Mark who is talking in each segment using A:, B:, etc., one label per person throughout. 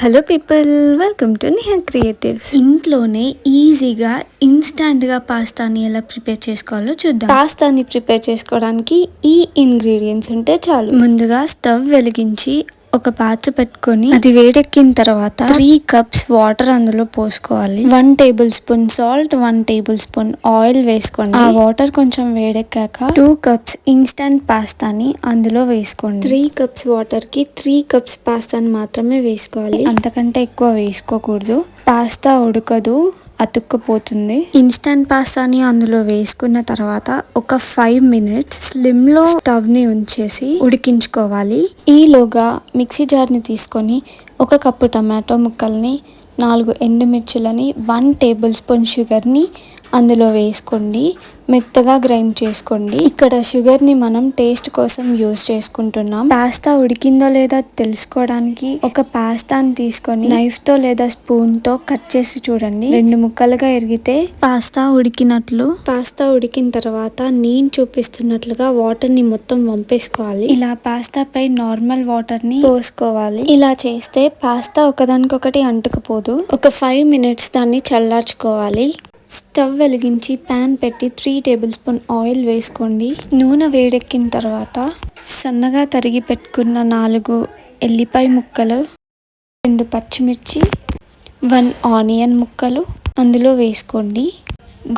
A: Hello people, welcome to Niha creatives. ఇంట్లోనే ఈజీగా ఇన్స్టాంట్గా పాస్తాని ఎలా ప్రిపేర్ చేసుకోవాలో చూద్దాం. పాస్తాని ప్రిపేర్ చేసుకోవడానికి ఈ ఇంగ్రీడియంట్స్ ఉంటే చాలు. ముందుగా స్టవ్ వెలిగించి ఒక పాత్ర పెట్టుకొని అది వేడెక్కిన తర్వాత 3 కప్స్ వాటర్ అందులో పోసుకోవాలి. 1 table spoon salt, 1 table spoon oil వేసుకోండి. ఆ వాటర్ కొంచెం వేడెక్కాక 2 కప్స్ ఇన్స్టంట్ పాస్తాని అందులో వేసుకోండి. 3 కప్స్ వాటర్ కి 3 కప్స్ పాస్తాని మాత్రమే వేసుకోవాలి, అంతకంటే ఎక్కువ వేసుకోకూడదు. పాస్తా ఉడకదు, అతుక్కుపోతుంది. ఇన్స్టంట్ పాస్తాని అందులో వేసుకున్న తర్వాత ఒక 5 మినిట్స్ స్లిమ్ లో స్టవ్ ని ఉంచేసి ఉడికించుకోవాలి. ఈలోగా మిక్సీ జార్ ని తీసుకొని 1 కప్పు టమాటో ముక్కల్ని, 4 ఎండుమిర్చులని, 1 టేబుల్ స్పూన్ షుగర్ ని అందులో వేసుకోండి. మెత్తగా గ్రైండ్ చేసుకోండి. ఇక్కడ షుగర్ ని మనం టేస్ట్ కోసం యూజ్ చేసుకుంటున్నాం. పాస్తా ఉడికిందో లేదా తెలుసుకోవడానికి ఒక పాస్తాని తీసుకొని నైఫ్ తో లేదా స్పూన్ తో కట్ చేసి చూడండి. 2 ముక్కలుగా ఎరిగితే పాస్తా ఉడికినట్లు. పాస్తా ఉడికిన తర్వాత నేను చూపిస్తున్నట్లుగా వాటర్ ని మొత్తం వంపేసుకోవాలి. ఇలా పాస్తా పై నార్మల్ వాటర్ ని పోసుకోవాలి. ఇలా చేస్తే పాస్తా ఒకదానికొకటి అంటుకుపోదు. ఒక 5 మినిట్స్ దాన్ని చల్లార్చుకోవాలి. స్టవ్ వెలిగించి ప్యాన్ పెట్టి 3 టేబుల్ స్పూన్ ఆయిల్ వేసుకోండి. నూనె వేడెక్కిన తర్వాత సన్నగా తరిగి పెట్టుకున్న 4 ఎల్లిపాయ ముక్కలు, 2 పచ్చిమిర్చి, 1 ఆనియన్ ముక్కలు అందులో వేసుకోండి.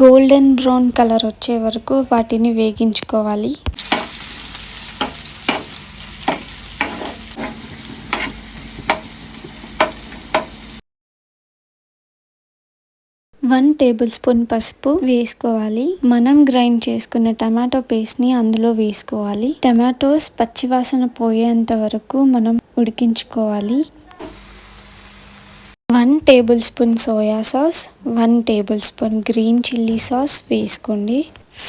A: గోల్డెన్ బ్రౌన్ కలర్ వచ్చే వరకు వాటిని వేగించుకోవాలి. 1 టేబుల్ స్పూన్ పసుపు వేసుకోవాలి. మనం గ్రైండ్ చేసుకున్న టమాటో పేస్ట్ ని అందులో వేసుకోవాలి. టమాటోస్ పచ్చివాసన పోయేంత వరకు మనం ఉడికించుకోవాలి. 1 table spoon soya sauce, 1 table spoon green chilli sauce వేసుకోండి.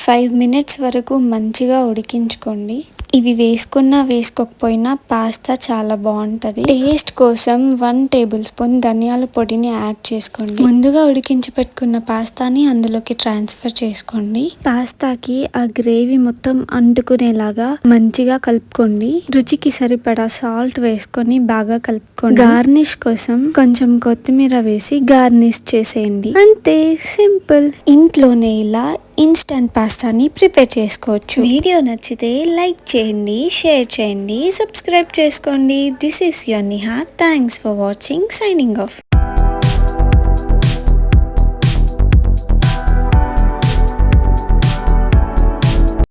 A: 5 మినిట్స్ వరకు మంచిగా ఉడికించుకోండి. ఇవి వేసుకున్నా వేసుకోకపోయినా పాస్తా చాలా బాగుంటుంది. టేస్ట్ కోసం 1 టేబుల్ స్పూన్ ధనియాల పొడిని యాడ్ చేసుకోండి. ముందుగా ఉడికించి పెట్టుకున్న పాస్తాని అందులోకి ట్రాన్స్ఫర్ చేసుకోండి. పాస్తాకి ఆ గ్రేవీ మొత్తం అంటుకునేలాగా మంచిగా కలుపుకోండి. రుచికి సరిపడా సాల్ట్ వేసుకొని బాగా కలుపుకోండి. గార్నిష్ కోసం కొంచెం కొత్తిమీర వేసి గార్నిష్ చేసేయండి. అంతే, సింపుల్. ఇంట్లోనే ఇలా ఇన్స్టంట్ పాస్తాని ప్రిపేర్ చేసుకోవచ్చు. వీడియో నచ్చితే లైక్ చేయండి, షేర్ చేయండి, సబ్స్క్రైబ్ చేసుకోండి. This is your Niha. Thanks for watching. Signing of.